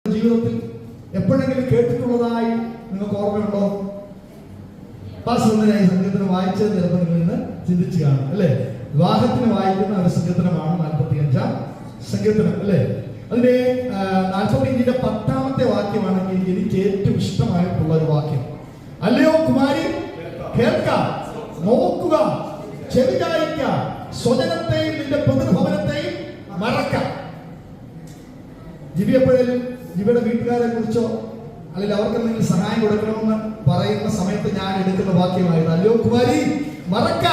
ജീവിതത്തിൽ എപ്പോഴെങ്കിലും കേട്ടിട്ടുള്ളതായി നിങ്ങൾക്ക് ഓർമ്മയുണ്ടോ? പാസ്വന്ദനായി സങ്കീർത്തനം വായിച്ചത് ചിലപ്പോൾ നിങ്ങൾ ഇന്ന് ചിന്തിച്ചു കാണും അല്ലേ? വിവാഹത്തിന് വായിക്കുന്ന ഒരു സങ്കീർത്തനമാണ് 45-ാം സങ്കീർത്തനം അല്ലേ? അതിന്റെ 45-ന്റെ 10-ാമത്തെ വാക്യമാണെങ്കിൽ എനിക്ക് ഏറ്റവും ഇഷ്ടമായിട്ടുള്ള ഒരു വാക്യം. അല്ലയോ കുമാരി, കേൾക്ക, നോക്കുക, ചെവി ചായിക്ക, സ്വജനത്തെയും നിന്റെ പിതൃഭവനത്തെയും മറക്ക. ജിബി എപ്പോഴേലും ജിബിയുടെ വീട്ടുകാരെ കുറിച്ചോ അല്ലെങ്കിൽ അവർക്ക് എന്തെങ്കിലും സഹായം കൊടുക്കണമെന്ന് പറയുന്ന സമയത്ത് ഞാൻ എടുക്കുന്ന വാക്യമായിരുന്നു, അല്ലയോ കുമാരി, മറക്ക,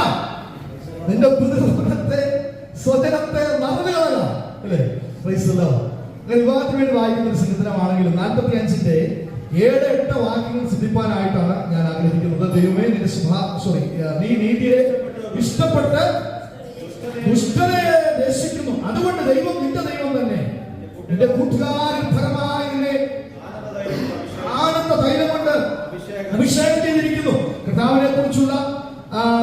നിന്റെ പിതൃഭവനത്തെ സ്വജനത്തെ മറന്നുകള അല്ലേ? അങ്ങനെ വിവാഹത്തിന് വേണ്ടി വായിക്കുന്ന ഒരു സങ്കീർത്തനമാണെങ്കിലും 45-ന്റെ 7-8 വാക്യങ്ങൾ സിദ്ധിപ്പാനായിട്ടാണ് ഞാൻ ആഗ്രഹിക്കുന്നത്. ദൈവമേ, നീ നീതിയെ ഇഷ്ടപ്പെട്ട് ദുഷ്ടനെ ദേശിക്കുന്നു. അതുകൊണ്ട് ദൈവം നിന്റെ ദൈവം തന്നെ, നിന്റെ കൂട്ടുകാരിൽ ഫലമായി നിന്നെ ആനന്ദ തൈലം കൊണ്ട് അഭിഷേകം ചെയ്തിരിക്കുന്നു. കർത്താവിനെ കുറിച്ചുള്ള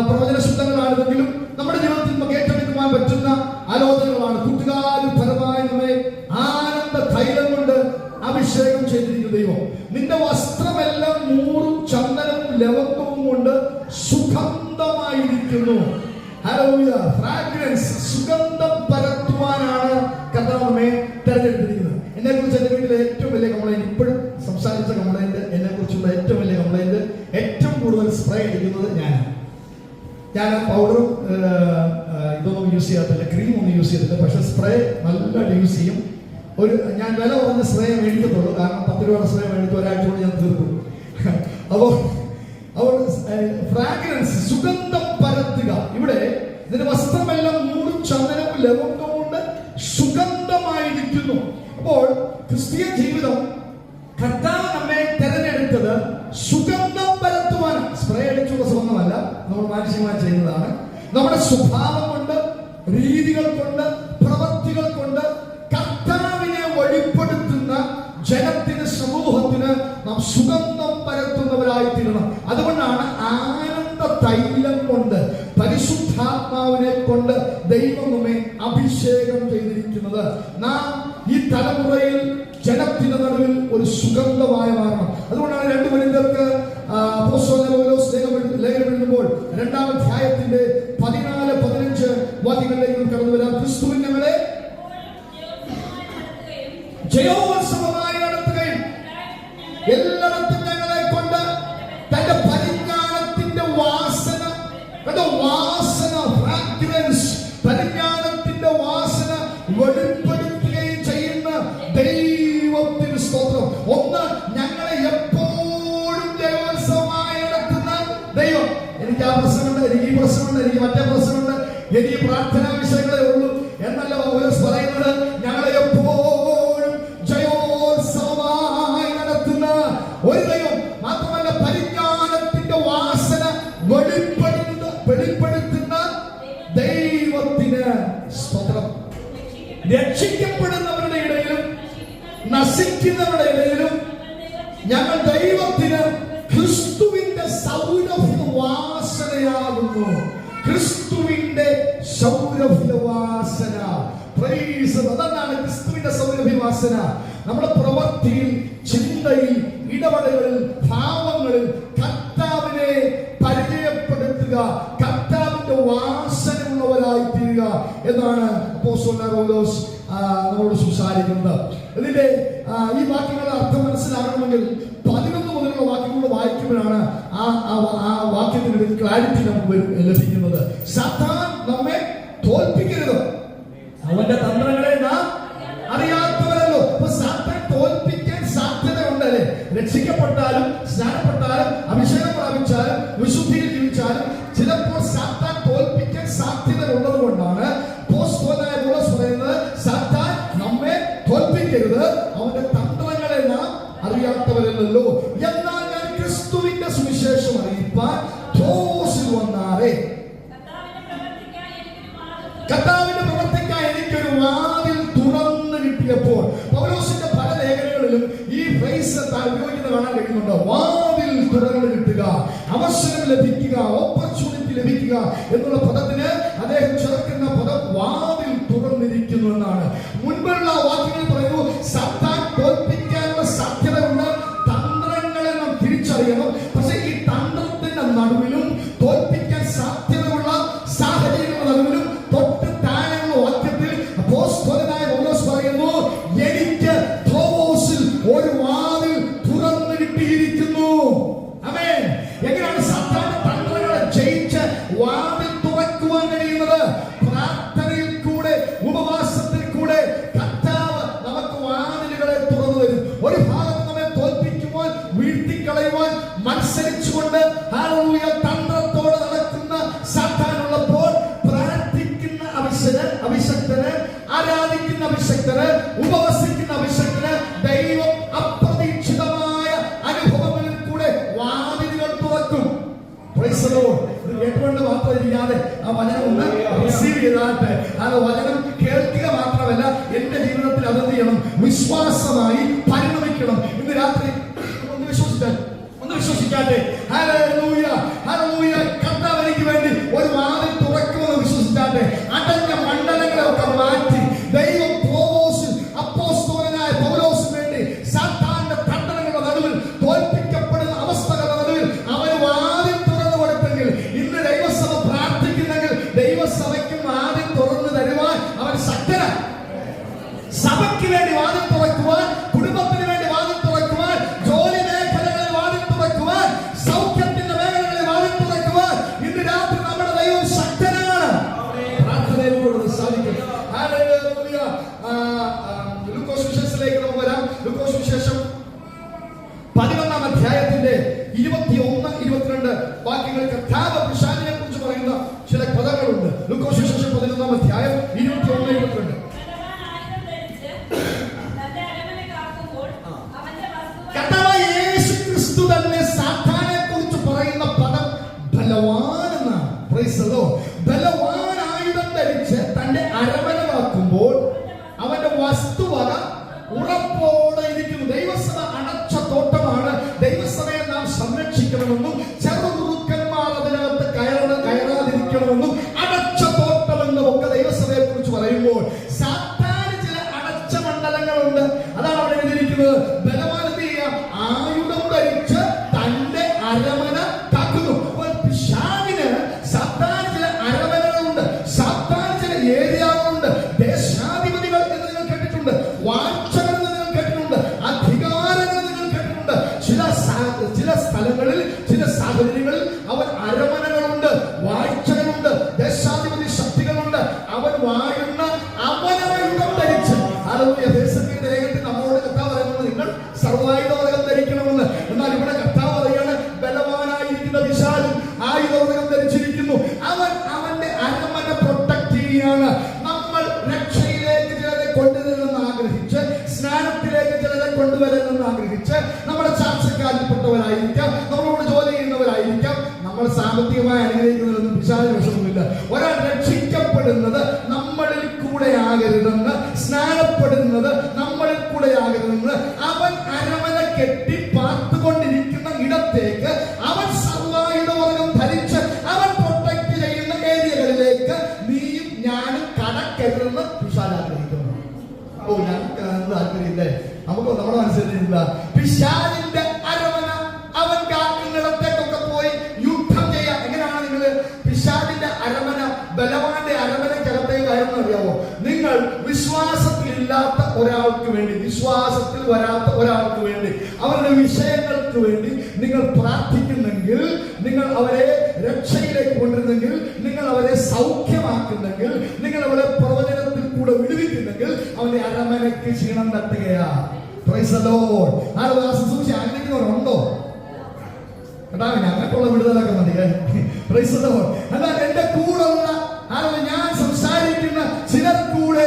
പ്രവചന ശബ്ദങ്ങളാണെങ്കിലും നമ്മുടെ ജീവിതത്തിൽ നമുക്ക് ഏറ്റെടുക്കുവാൻ പറ്റുന്ന ആലോചനകളാണ്. കൂട്ടുകാരിൽ ഫലമായി നമ്മെ ആനന്ദ തൈലം കൊണ്ട് അഭിഷേകം ചെയ്തിരിക്കുന്ന ദൈവം. നിന്റെ വസ്ത്രമെല്ലാം മൂറും ചന്ദനവും ലവംഗവും കൊണ്ട് സുഗന്ധമായിരിക്കുന്നു. ഹല്ലേലൂയ. ഫ്രാഗ്രൻസ്, സുഗന്ധം പരത്തുവാനാണ് കർത്താവ് നമ്മെ തെരഞ്ഞെടുത്തിരിക്കുന്നത്. എന്നെ കുറിച്ച് എന്റെ വീട്ടിലെ ഏറ്റവും വലിയ കംപ്ലൈന്റ്, ഇപ്പോഴും സംസാരിച്ച കംപ്ലൈന്റ്, എന്നെ കുറിച്ചുള്ള ഏറ്റവും വലിയ കംപ്ലൈന്റ്, ഏറ്റവും കൂടുതൽ സ്പ്രേ അടിക്കുന്നത് ഞാൻ പൗഡറും ഇതൊന്നും യൂസ് ചെയ്യാത്തില്ല, ക്രീം ഒന്നും യൂസ് ചെയ്തില്ല. പക്ഷെ സ്പ്രേ നല്ല യൂസ് ചെയ്യും. ഞാൻ വില കുറഞ്ഞ സ്പ്രേ മേടിക്കത്തുള്ളൂ, കാരണം 10 രൂപയുടെ സ്പ്രേ മേടിച്ച് ഒരാഴ്ച കൊണ്ട് ഞാൻ തീർക്കും. അപ്പോൾ ഫ്രാഗ്രൻസ്, സുഗന്ധം പരത്തുക. ഇവിടെ ഇതിന്റെ വസ്ത്രമെല്ലാം മൂടും ചന്ദനവും ലവംഗവും കൊണ്ട് സുഗന്ധമായിരിക്കുന്നു. അപ്പോൾ ക്രിസ്തീയ ജീവിതം കർത്താവ് നമ്മെ തെരഞ്ഞെടുത്തത് സുഗന്ധം പരത്തുവാൻ. സ്പ്രേ അടിച്ചുള്ള സുഗന്ധമല്ല, നമ്മൾ മാനസികമായി ചെയ്യുന്നതാണ്. നമ്മുടെ സ്വഭാവം കൊണ്ട്, രീതികൾ കൊണ്ട്, പ്രവൃത്തികൾ കൊണ്ട് കർത്താവിനെ വെളിപ്പെടുത്തുന്ന ജനത്തിന്, സമൂഹത്തിന് നാം സുഗന്ധം പരത്തുന്നവരായി തീരണം. അതുകൊണ്ടാണ് ആനന്ദ തൈലം കൊണ്ട്, പരിശുദ്ധാത്മാവിനെ കൊണ്ട് ദൈവം നമ്മെ അഭിഷേകം ചെയ്തിരിക്കുന്നത്. നാം ഈ തലമുറയിൽ ജനത്തിന്റെ നടുവിൽ ഒരു സുഗന്ധമായി മാറണം. അതുകൊണ്ടാണ് 2 കൊരിന്ത്യർക്ക് ലേഖനം എഴുതുമ്പോൾ 2-ാം അധ്യായത്തിന്റെ 14-15 വാക്യങ്ങളിലേക്ക് കടന്നു വരാം. ക്രിസ്തുവിൻ ഞങ്ങളെ ജയോത്സവമായി നടത്തുകയും എല്ലായിടത്തും ഞങ്ങളെ കൊണ്ട് തന്റെ പരിജ്ഞാനത്തിന്റെ വാസന, ഫ്രാഗ്രൻസ്, പരിജ്ഞാനത്തിന്റെ വാസന വെളിപ്പെടുത്തുകയും ചെയ്യുന്ന ദൈവത്തിന് സ്തോത്രം. ഒന്ന്, ഞങ്ങളെ എപ്പോഴും ജയോത്സവമായി നടത്തുന്ന ദൈവം. എനിക്ക് ആ പ്രശ്നമുണ്ട്, എനിക്ക് ഈ പ്രശ്നമുണ്ട്, എനിക്ക് മറ്റേ പ്രശ്നമുണ്ട്, എനിക്ക് പ്രാർത്ഥനാ വിഷയങ്ങളേ ഉള്ളൂ എന്നല്ല പൗലോസ് പറയുന്നത്. ഞങ്ങളെ എപ്പോഴും ജയോത്സവമായി നടത്തുന്ന ഒരു ദൈവം. മാത്രമല്ല, പരിജ്ഞാനത്തിന്റെ വാസന വെളിപ്പെടുത്തുന്ന ദൈവത്തിന് സ്തോത്രം. രക്ഷിക്കപ്പെടുന്നവരുടെ ഇടയിലും നശിക്കുന്നവരുടെ ഇടയിലും ഞങ്ങൾ ദൈവത്തിന് ക്രിസ്തുവിന്റെ സൗരഭ്യ വാസനയാകുന്നു. ക്രിസ്തുവിന്റെ സൗരഭ്യ വാസന. അതാണ് ക്രിസ്തുവിന്റെ സൗരഭ്യ വാസന. നമ്മുടെ പ്രവൃത്തിയിൽ, ചിന്തയിൽ, ഇടപെടലുകളിൽ, ഭാവങ്ങളിൽ കർത്താവിനെ പരിചയപ്പെടുത്തുക, കർത്താവിന്റെ വാസനയുള്ളവരായി തീരുക എന്നാണ് അപ്പോസ്തലനായ പൗലോസ് നമ്മളോട് സംസാരിക്കുന്നത്. ഇതിന്റെ ഈ വാക്യങ്ങളുടെ അർത്ഥം മനസ്സിലാകണമെങ്കിൽ 11 മുതലുള്ള വാക്യങ്ങൾ വായിക്കുമ്പോഴാണ് ആ വാക്യത്തിന് ഒരു ക്ലാരിറ്റി നമുക്ക് ലഭിക്കുന്നത്. സാത്താൻ നമ്മെ തോൽപ്പിക്കരുത്, അവന്റെ തന്ത്രങ്ങളെ നാം അറിയാത്തവരല്ലോ. അപ്പൊ സാത്താൻ തോൽപ്പിക്കാൻ സാധ്യതയുണ്ട് അല്ലേ? രക്ഷിക്കപ്പെട്ടാലും, സ്നാനപ്പെട്ടാലും, അഭിഷേകം പ്രാപിച്ചാലും, വിശുദ്ധിയിൽ ജീവിച്ചാലും ചിലപ്പോൾ സാത്താൻ തോൽപ്പിക്കാൻ സാധ്യത ഉള്ളത് കൊണ്ടാണ് അപ്പോസ്തലനായ പൗലോസ് പറയുന്നത്, സാത്താൻ നമ്മെ തോൽപ്പിക്കരുത്, അവന്റെ തന്ത്രങ്ങളെ നാം അറിയാത്തവരല്ലോ. എന്നാൽ ഞാൻ ക്രിസ്തുവിന്റെ സുവിശേഷം അറിയിപ്പാൻ ത്രോസിൽ വന്നാറേ. കർത്താവിന്റെ പ്രവർത്തിക്കായി എനിക്കൊരു വാതിൽ തുറന്നു കിട്ടിയപ്പോൾ, പൗലോസിന്റെ പല ലേഖനങ്ങളിലും ഈ ഫ്രേസ് ഉപയോഗിക്കുന്നത് കാണാൻ കഴിയുന്നുണ്ട്. വാതിൽ തുറന്നു കിട്ടുക, അവസരം ലഭിക്കുക, ഓപ്പർച്യൂണിറ്റി ലഭിക്കുക എന്നുള്ള പദത്തിന് അദ്ദേഹം ചേർക്കുന്ന പദം വാതിൽ തുറന്നിരിക്കുന്നു എന്നാണ്. മുൻപുള്ള വാക്യങ്ങൾ പറയുന്നു, സാത്താൻ തോൽപ്പിക്കാൻ മാത്രം ഇരിക്കാതെ ആ വചനം ഒന്ന് റിസീവ് ചെയ്താട്ടെ. ആ വചനം കേൾക്കുക മാത്രമല്ല, എന്റെ ജീവിതത്തിൽ അതെന്ത് ചെയ്യണം? വിശ്വാസമായി പരിണമിക്കണം. ഇന്ന് രാത്രി ഒന്ന് വിശ്വസിക്കാട്ടെ. Hallelujah, hallelujah. കർത്താവ് എനിക്ക് വേണ്ടി ഒരു വാതിൽ തുറക്കുമെന്ന് വിശ്വസിച്ചാട്ടെ. അടഞ്ഞ മണ്ഡലങ്ങളൊക്കെ മാറ്റി ദൈവം അപ്പോസ്തലനായ പൗലോസിന് വേണ്ടി സാത്താന്റെ തണ്ടനങ്ങളുടെ നടുവിൽ തോൽപ്പിക്കപ്പെടുന്ന അവസ്ഥകളുടെ നടുവിൽ അവന് വാതിൽ തുറന്നു കൊടുത്തെങ്കിൽ, ഇന്ന് ദൈവസഭ പ്രാർത്ഥിക്കുന്നെങ്കിൽ ദൈവസഭയ്ക്കും വാതിൽ തുറന്നു തരുവാൻ അവൻ ശക്തനാണ്. സഭയ്ക്ക് വേണ്ടി വാതിൽ തുറക്കുവാൻ, കുടുംബത്തിന് വേണ്ടി വാതിൽ തുറക്കുവാൻ, ജോലി മേഖലകളിൽ വാതിൽ തുറക്കുവാൻ, സൗഖ്യത്തിന്റെ മേഖലകളിൽ വാതിൽ തുറക്കുവാൻ ഇന്ന് രാത്രി നമ്മുടെ ദൈവം ശക്തനാണ്. പ്രാർത്ഥനയിലൂടെ സാധിക്കും. ഹല്ലേലൂയ. ലൂക്കോസ് വിശേഷത്തിലേക്ക് നമുക്ക് വരാം. ലൂക്കോസ് വിശേഷം 11-ാം അധ്യായത്തിന്റെ 21-22 വാക്യങ്ങൾ കർത്താവ് പിശാചിനെ കുറിച്ച് പറയുന്ന ചില പദങ്ങളുണ്ട്. ലൂക്കോസ് വിശേഷം 11-ാം അധ്യായം 21-22. കർത്താവായ യേശുക്രിസ്തു തന്നെ സാത്താനെ കുറിച്ച് പറയുന്ന പദം ബലവാൻ എന്നാണ്. Price the Lord. ബലവാൻ ആയുധം ധരിച്ച് തന്റെ അരമനമാക്കുമ്പോൾ അവന്റെ വസ്തുവക ഉറപ്പോടെ ഇരിക്കുന്നു. ദൈവസഭ അടച്ച തോട്ടമാണ്. ദൈവസഭയെ നാം സംരക്ഷിക്കണമെന്നും ചെറുകുറുക്കന്മാർ അതിനകത്ത് കയറാതിരിക്കണമെന്നും അടച്ച തോട്ടമെന്നും ഒക്കെ ദൈവസഭയെ കുറിച്ച് പറയുമ്പോൾ സാത്താന് ചില അടച്ച മണ്ഡലങ്ങളുണ്ട്. അതാണ് അവിടെ എഴുതിയിരിക്കുന്നത്. ബലവാൻ എന്ത് ചെയ്യുക? ആയുധം ധരിച്ച് തന്റെ അരമന കാക്കുന്നു. പിശാചിന് സാത്താന് ചില അരമനകളുണ്ട്, സാത്താന് ചില ഏരിയകളുണ്ട്. ദേശാധിപതികൾ എന്ന് നിങ്ങൾ കേട്ടിട്ടുണ്ട്, വാഴ്ചകൾ എന്ന് നിങ്ങൾ കേട്ടിട്ടുണ്ട്, അധികാരങ്ങൾ നിങ്ങൾ കേട്ടിട്ടുണ്ട്. ചില സ്ഥലങ്ങളിൽ, ചില സാഹചര്യങ്ങളിൽ അവൻ അരമനകളുണ്ട്, വാഴ്ചകളുണ്ട്, ദേശാധിപതി ശക്തികളുണ്ട്. അവൻ വാഴുന്ന അവനവയുധം ധരിച്ച്. ദേശത്തിന്റെ ലേഖനത്തിൽ നമ്മളോട് കർത്താവ് പറയുന്നത് നിങ്ങൾ സർവായുധോദകം ധരിക്കണമെന്ന്. എന്നാൽ ഇവിടെ കർത്താവ് പറയാണ്, ബലവാനായിരിക്കുന്ന പിശാച് ആയുധോദകം ധരിച്ചിരിക്കുന്നു. അവൻ അവന്റെ അരമന പ്രൊട്ടക്ട് ചെയ്യുകയാണ്. നമ്മൾ രക്ഷയിലേക്ക് ചിലരെ കൊണ്ടുവരണമെന്ന് ആഗ്രഹിച്ച്, സ്നാനത്തിലേക്ക് ചിലരെ കൊണ്ടുവരണമെന്ന് ആഗ്രഹിച്ച്, നമ്മുടെ ചാർച്ചക്കാരിൽപ്പെട്ടവരായിരിക്കാം, നമ്മളോട് ജോലി ചെയ്യുന്നവരായിരിക്കാം, നമ്മൾ സാമ്പത്തികമായി അനുഗ്രഹിക്കുന്നതിലൊന്നും പിശാചിന് വിഷമമില്ല. ഒരാൾ രക്ഷിക്കപ്പെടുന്നത് നമ്മളിൽ കൂടെ ആകരുതെന്ന്, സ്നാനപ്പെടുന്നത് നമ്മളിൽ കൂടെ ആകരുതെന്ന്, അവൻ അരമന കെട്ടി പാർത്തുകൊണ്ടിരിക്കുന്ന ഇടത്തേക്ക് അവൻ സർവായുധവർഗം ധരിച്ച് അവൻ പ്രൊട്ടക്ട് ചെയ്യുന്ന ഏരിയകളിലേക്ക് നീയും ഞാനും കടക്കരുതെന്ന് പിശാച് ആഗ്രഹിക്കുന്നു. ഓ, ഞങ്ങൾക്ക് താല്പര്യമില്ലേ? നമുക്ക് നമ്മുടെ മനസ്സിലില്ല. പിശാചിന്റെ അരമന അവൻ കാക്കുന്നിടത്തേക്കൊക്കെ പോയി യുദ്ധം ചെയ്യാം. എങ്ങനെയാണ് നിങ്ങൾ പിശാചിന്റെ അരമന, ബലവാന്റെ അരമനക്കകത്തേക്ക് ആയിരുന്നു അറിയാമോ? നിങ്ങൾ വിശ്വാസത്തിൽ ഇല്ലാത്ത ഒരാൾക്ക് വേണ്ടി, വിശ്വാസത്തിൽ വരാത്ത ഒരാൾക്ക് വേണ്ടി, അവരുടെ വിഷയങ്ങൾക്ക് വേണ്ടി നിങ്ങൾ പ്രാർത്ഥിക്കുന്നെങ്കിൽ, നിങ്ങൾ അവരെ രക്ഷയിലേക്ക് കൊണ്ടുവരുന്നെങ്കിൽ, നിങ്ങൾ അവരെ സൗഖ്യമാക്കുന്നെങ്കിൽ, നിങ്ങൾ അവരെ പ്രവചനത്തിൽ കൂടെ വിടുവിക്കുന്നെങ്കിൽ അവന്റെ അരമനയ്ക്ക് ക്ഷീണം തട്ടുകയാ. Praise the Lord. ആഗ്രഹിക്കുന്നവരുണ്ടോ? അങ്ങനെയുള്ള വിടുതലൊക്കെ മതി. Praise the Lord. എന്നാൽ എന്റെ കൂടെ ഉള്ള ഞാൻ സംസാരിക്കുന്ന ചിലർ കൂടെ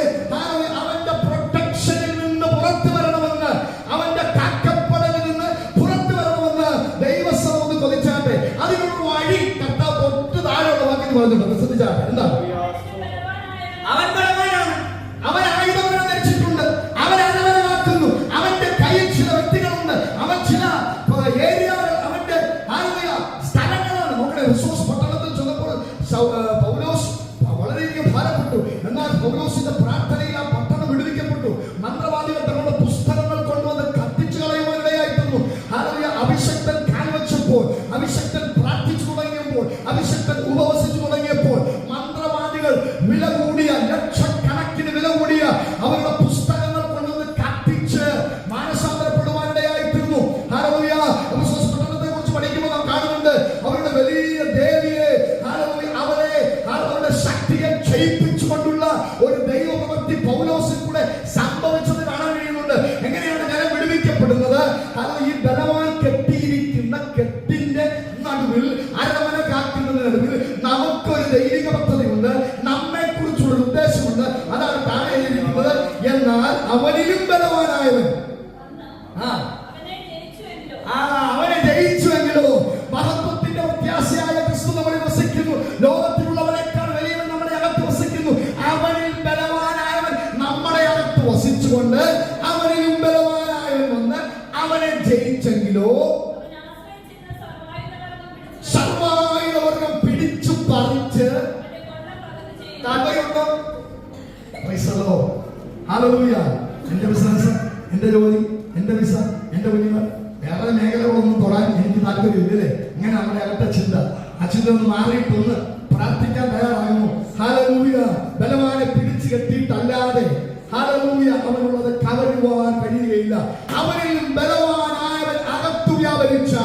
അവന്റെ പ്രൊട്ടക്ഷനിൽ നിന്ന് പുറത്തു വരണമെന്ന്, അവന്റെ കാക്കപ്പടലിൽ നിന്ന് പുറത്തു വരണമെന്ന് ദൈവസഭ ഒന്ന് കൊതിച്ചാട്ടെ. അതിനൊരു വഴി കർത്താവ് തൊട്ട് താഴെയുള്ള വാക്കിന് പറഞ്ഞിട്ടുണ്ട്. ശ്രദ്ധിച്ചാട്ടെ. എന്താ? അവൻ ബലവാനാണ്, അവൻ ആയുധങ്ങൾ ധരിച്ചിട്ടുണ്ട്, അവൻ അരമനമാക്കുന്നു, അവന്റെ കയ്യിൽ ചില വ്യക്തികളുണ്ട്, അവൻ ചില ഏരിയകൾ, അവന്റെ സ്ഥലങ്ങളാണ്. നോക്കണേ, റിസോഴ്സ് പട്ടണത്തിൽ ചെന്നപ്പോൾ പൗലോസ് വളരെയധികം ഭാരപ്പെട്ടു. എന്നാൽ പൗലോസിന്റെ പ്രാർത്ഥനയിൽ ആ പട്ടണം വിടുവിക്കപ്പെട്ടു. മന്ത്രവാദികൾ തങ്ങളുടെ പുസ്തകങ്ങൾ കൊണ്ടുവന്ന് കത്തിച്ചു കളയുവാനിടയായിരുന്നു. അഭിഷക്തൻ കാൽവച്ചപ്പോൾ, അഭിഷക്തൻ പ്രാർത്ഥിച്ചു തുടങ്ങിയപ്പോൾ, അഭിഷക്തൻ ഉപവസിച്ചു തുടങ്ങിയപ്പോൾ മന്ത്രവാദികൾ വില കൂടിയ, ലക്ഷക്കണക്കിന് വില കൂടിയ അവരുടെ പുസ്തകങ്ങൾ കൊണ്ടുവന്ന് കത്തിച്ച് മാനസാന്തരപ്പെടുവാനിടയായിത്തീർന്നു. പട്ടണത്തെ കുറിച്ച് പഠിക്കുമ്പോൾ നാം കാണുന്നുണ്ട്, അവരുടെ വലിയ ദേവിയെ, അവരുടെ ശക്തിയെ ക്ഷയിപ്പിച്ചുകൊണ്ടുള്ള ഒരു ദൈവപ്രവൃത്തി പൗലോസിൽ കൂടെ സംഭവിച്ചത് കാണാൻ കഴിയുന്നുണ്ട്. എങ്ങനെയാണ് ജനം വിടുവിക്കപ്പെടുന്നത്? ഈ ബലവാൻ കെട്ടിയിരിക്കുന്ന കെട്ടിന്റെ നടുവിൽ, അരമന കാക്കുന്നതിന് നടുവിൽ നമുക്കൊരു ദൈവിക പദ്ധതിയുണ്ട്, നമ്മെ കുറിച്ചുള്ള ഉദ്ദേശമുണ്ട്. അതാണ് താഴെ എഴുതിയിരിക്കുന്നത്. എന്നാൽ അവനിലും ബലവാനായവൻ അവനെ ജയിച്ചുവെങ്കിലോ, മഹത്വത്തിന്റെ വ്യത്യാസയായ ക്രിസ്തു നമ്മളിൽ വസിക്കുന്നു. ലോകത്തിൽ അവനെ ജയിച്ചെങ്കിലോ സർവായുധവർഗം പിടിച്ചു പറിച്ച് താല്പര്യമുണ്ടോ? ഹല്ലേലൂയ. എന്റെ ബിസിനസ്, എന്റെ ജോലി, എന്റെ വിസ, എന്റെ കുഞ്ഞുങ്ങൾ, വേറെ മേഖലകളൊന്നും തൊടാൻ എനിക്ക് താല്പര്യമില്ല അല്ലേ? ഇങ്ങനെ നമ്മുടെ അകത്തെ ചിന്ത, ആ ചിന്ത ഒന്ന് മാറിയിട്ടൊന്ന് പ്രാർത്ഥിക്കാൻ തയ്യാറാകുന്നു. ഹല്ലേലൂയ. ബലവാനെ പിടിച്ചു കെട്ടിയിട്ടല്ലാതെ ഹല്ലേലൂയ അവനുള്ളത് കവരുവാൻ കഴിയുകയില്ല. അവനിൽ ബലവാനായവൻ അകത്തു വ്യാപരിച്ച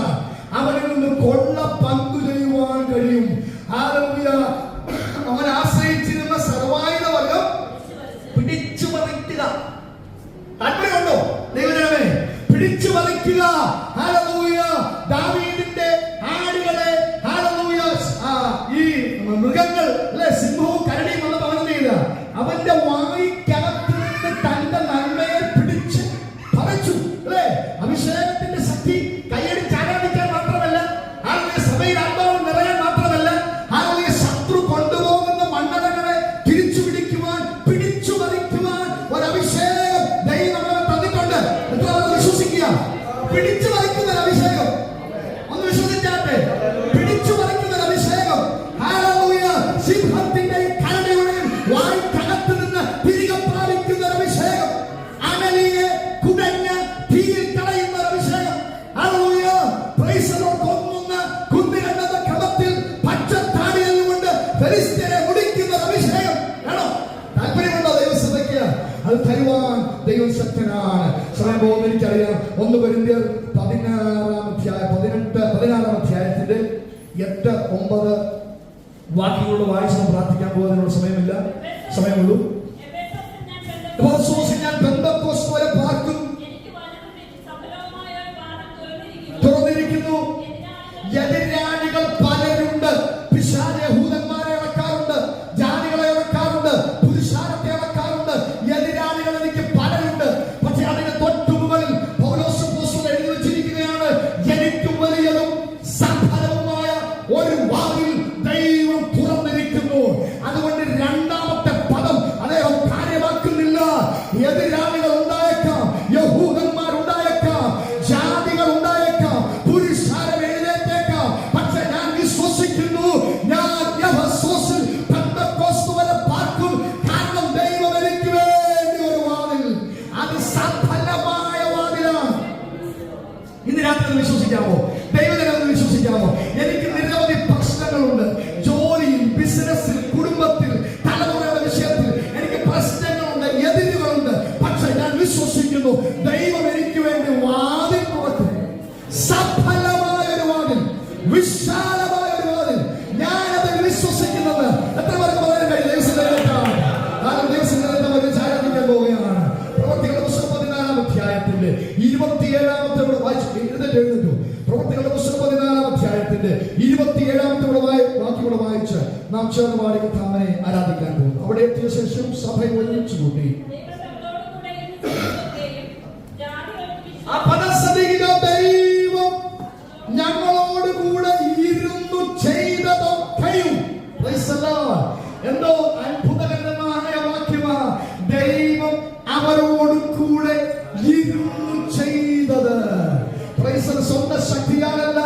അവനിൽ നിന്ന് കൊള്ള പങ്കു ചെയ്യുവാൻ കഴിയും. ഹല്ലേലൂയ. അവൻ ആശ്രയിച്ചിരുന്ന സർവായുധ വർഗം പിടിച്ചു പറിക്കുക. താല്പര്യമുണ്ടോ ദൈവജനമേ? പിടിച്ചു പറിക്കുക. ഹല്ലേലൂയ. ദാവീദിന്റെ ആടുകളെ ഹല്ലേലൂയ ഈ മൃഗങ്ങൾ അല്ലെ, സിംഹവും കരടിയും വന്ന് പറഞ്ഞില്ല, അവന്റെ വായിക്കകത്ത് നിന്ന് തന്റെ നന്മയെ പിടിച്ച് പറിച്ചു അല്ലെ. അഭിഷേകത്തിന്റെ ശക്തി കൈയടിച്ച് ആരാധിക്കാൻ മാത്രമല്ല, സഭയിൽ ആത്മാവ് നിറയാൻ മാത്രമല്ല, ശത്രു കൊണ്ടുപോകുന്ന മണ്ഡലങ്ങളെ തിരിച്ചു പിടിക്കുവാൻ, പിടിച്ചു പറിക്കുവാൻ ഒരു അഭിഷേകം ദൈവം നമ്മളെ തന്നിട്ടുണ്ട്. എത്ര വിശ്വസിക്കുക? പിടിച്ചു പറിക്കുന്ന ഒരു അഭിഷേകം ഒന്ന് വിശ്വസിച്ചാട്ടെ. പിടിച്ചു പറിക്കുന്ന ഒരു അഭിഷേകം. ഹല്ലേലൂയ. സിംഹത്തിന്റെ കരടിയുടെയും വായ്ക്കകത്ത് നിന്ന് തിരികെ പ്രാപിക്കുന്ന ഒരു അഭിഷേകം. അനലിയെ കുടഞ്ഞ തീയിൽ കളയുന്ന ഒരു അഭിഷേകം. ഹല്ലേലൂയ. Praise the Lord. കൊന്നുന്ന കുന്തിരണ്ടെന്ന ക്രമത്തിൽ പച്ചത്താടിയിൽ കൊണ്ട് ഫെലിസ്ത്യരെ മുടിക്കുന്ന ഒരു അഭിഷേകം വേണോ? താല്പര്യമുണ്ടോ ദൈവസഭയ്ക്ക്? അത് തരുവാൻ ദൈവം ശക്തനാണ്. സമയം പോകുന്ന എനിക്കറിയാം. 1 കൊരിന്ത്യർ 16 അധ്യായത്തിന്റെ 8, 9 വാക്യങ്ങളോട് വായിച്ച് പ്രാർത്ഥിക്കാൻ പോകുന്നതിനുള്ള സമയമില്ല, സമയമുള്ളൂ. ഞാൻ പെന്തക്കോസ്ത് വരെ പാർക്കും, തുറന്നിരിക്കുന്നു. എതിരാളികൾ പലരുണ്ട്. പിശാച് യഹൂദന്മാരെ ഇളക്കാറുണ്ട്, ജാതികളെ ഇളക്കാറുണ്ട്, പുരുഷാരത്തെ ഇളക്കാറുണ്ട്. എതിരാളികൾ എനിക്ക് പലരുണ്ട്. പക്ഷെ അതിന് തൊട്ടു മുകളിൽ പൗലോസ് അപ്പോസ്തലൻ എഴുതി വെച്ചിരിക്കുകയാണ്, എനിക്കും വലിയതും സഫലവുമായ ഒരു വാതിൽ ദൈവം തുറന്നിരിക്കുന്നു. അതുകൊണ്ട് രണ്ടാമത്തെ പദം അദ്ദേഹം കാര്യമാക്കുന്നില്ല. എതിരാളികൾ ഉണ്ടായേക്കാം, യഹൂദന്മാർ ഉണ്ടായേക്കാം, ജാതികൾ ഉണ്ടായേക്കാം, പുരുഷാരം എഴുന്നേറ്റേക്കാം. പക്ഷെ ഞാൻ വിശ്വസിക്കുന്നു, ഞാൻ യഹോവയിൽ പെന്തക്കോസ്ത് വരെ പാർക്കും. കാരണം ദൈവം എനിക്ക് വേണ്ടി ഒരു വാതിൽ, അത് സഫലമായ വാതിലാണ്. ഇന്ന് രാത്രി വിശ്വസിക്കാമോ? ദൈവജനം വിശ്വസിക്കാമോ? എനിക്ക് നിരവധി പ്രശ്നങ്ങളുണ്ട്. ജോലിയിൽ, ബിസിനസ്സിൽ, കുടുംബത്തിൽ, തലമുറയുടെ വിഷയത്തിൽ എനിക്ക് പ്രശ്നങ്ങളുണ്ട്, എതിരുകളുണ്ട്. പക്ഷെ ഞാൻ വിശ്വസിക്കുന്നു, ദൈവം എനിക്ക് വേണ്ടി വാതിൽ തുറക്കും. സഫലമായ ഒരു വാതിൽ, വിശാലമായ ഒരു വാതിൽ. ഞാനത് വിശ്വസിക്കുന്നത് എത്ര പേർക്ക് പറയാൻ കഴിയും? ദൈവസിദ്ധമാണ്. കാരണം ദൈവസിദ്ധത്തെ ആരാധിക്കാൻ പോവുകയാണ്. പ്രവൃത്തികളുടെ പുസ്തകം 14 അധ്യായത്തിന്റെ 27 വായിച്ചു എഴുന്നേറ്റു. പ്രവൃത്തികളുടെ പുസ്തകം 14 അധ്യായത്തിന്റെ 27 വാക്യങ്ങൾ വായിച്ച് നാം ചേർന്ന് പാടി കർത്താവിനെ ആരാധിക്കാൻ പോകുന്നു. അവിടെ എത്തിയ ശേഷം സഭയെ ഒരുമിച്ച് കൂട്ടി ആ പദസതിക ദൈവം ഞങ്ങളോട് കൂടെ ഇരുന്നു ചെയ്തതൊക്കെയും. എന്തോ അത്ഭുതകരമായ വാക്യമാണ്. ദൈവം അവരോട് കൂടെ ഇരുന്നു ചെയ്തത്. സ്വന്തം ശക്തിയാലല്ല,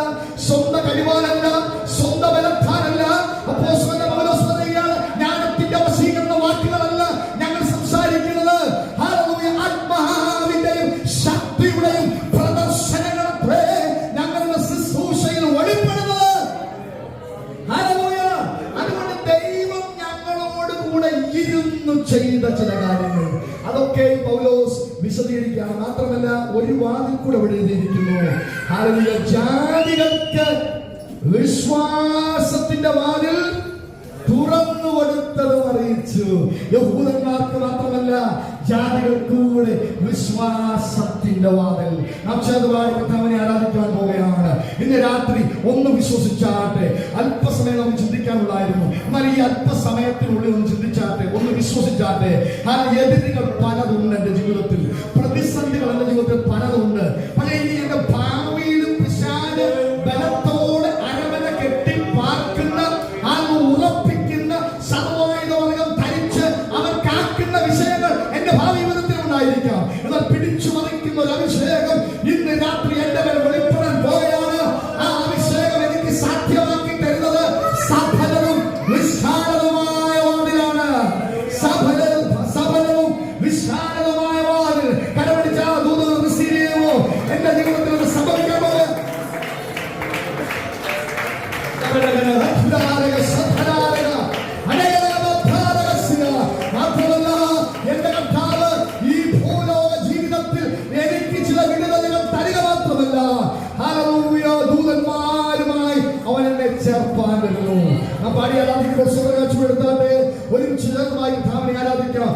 സ്വന്തം കഴിവാലല്ല, സ്വന്തം ബലത്താലല്ല. അപ്പോസ്തലൻ പൗലോസ് പറയുകയാണ്, ജ്ഞാനത്തിന്റെ വശീകരണ വാക്കുകളല്ല ഞങ്ങൾ സംസാരിക്കുന്നത്. ഹല്ലേലൂയ. ആത്മാവിന്റെയും ശക്തിയുടെയും പ്രദർശനങ്ങളെ ഞങ്ങളുടെ ശുശ്രൂഷയിൽ വെളിപ്പെടുന്നത്. ഹല്ലേലൂയ. അതുകൊണ്ട് ദൈവം ഞങ്ങളോട് കൂടെ ഇരുന്നു ചെയ്ത ചില കാര്യങ്ങൾ അതൊക്കെ പൗലോസ് വിശദീകരിക്കുകയാണ്. മാത്രമല്ല ഒരു വാതിൽ കൂടെ എഴുതിയിരിക്കുന്നു. ഹല്ലേലൂയ. ജാതികൾക്ക് വിശ്വാസത്തിന്റെ വാതിൽ തുറന്നു കൊടുത്തത് അറിയിച്ചു. യഹൂദന്മാർക്ക് മാത്രമല്ല, ജാതികൾക്ക് കൂടെ വിശ്വാസത്തിന്റെ വാതിൽ. നാം ചേർന്നുമായി കർത്താവിനെ ആരാധിക്കാൻ പോവുകയാണ്. ഇന്ന് രാത്രി ഒന്ന് വിശ്വസിച്ചാട്ടെ. അല്പസമയം നമുക്ക് ചിന്തിക്കാനുള്ളായിരുന്നു. എന്നാൽ ഈ അല്പസമയത്തിനുള്ളിൽ ഒന്ന് ചിന്തിച്ചാട്ടെ, ഒന്ന് വിശ്വസിച്ചാട്ടെ. ആ എതിരുകൾ പലതുണ്ട് എന്റെ ജീവിതത്തിൽ, പ്രതിസന്ധികൾ എന്റെ ജീവിതത്തിൽ പലതുണ്ട്. പക്ഷേ ഇനി എന്റെ ഭാവിയിലും പിശാച് ബലത്തോടെ അരവന കെട്ടി പാർക്കുന്ന, ആ ഉറപ്പിക്കുന്ന സർവായുധവർഗം ധരിച്ച് അവൻ കാക്കുന്ന വിഷയങ്ങൾ എന്റെ ഭാവി ജീവിതത്തിൽ ഉണ്ടായിരിക്കാം. എന്നാൽ പിടിച്ചു മറിക്കുന്ന ഒരു അഭിഷേകം ഇന്ന് ആ പാടി ആരാധിക്കുമ്പോൾ സ്വർഗ്ഗരാജ്യം എടുത്താട്ടെ ഒരുമിച്ച് ചേർന്നമായി കർത്താവിനെ ആരാധിക്കാം.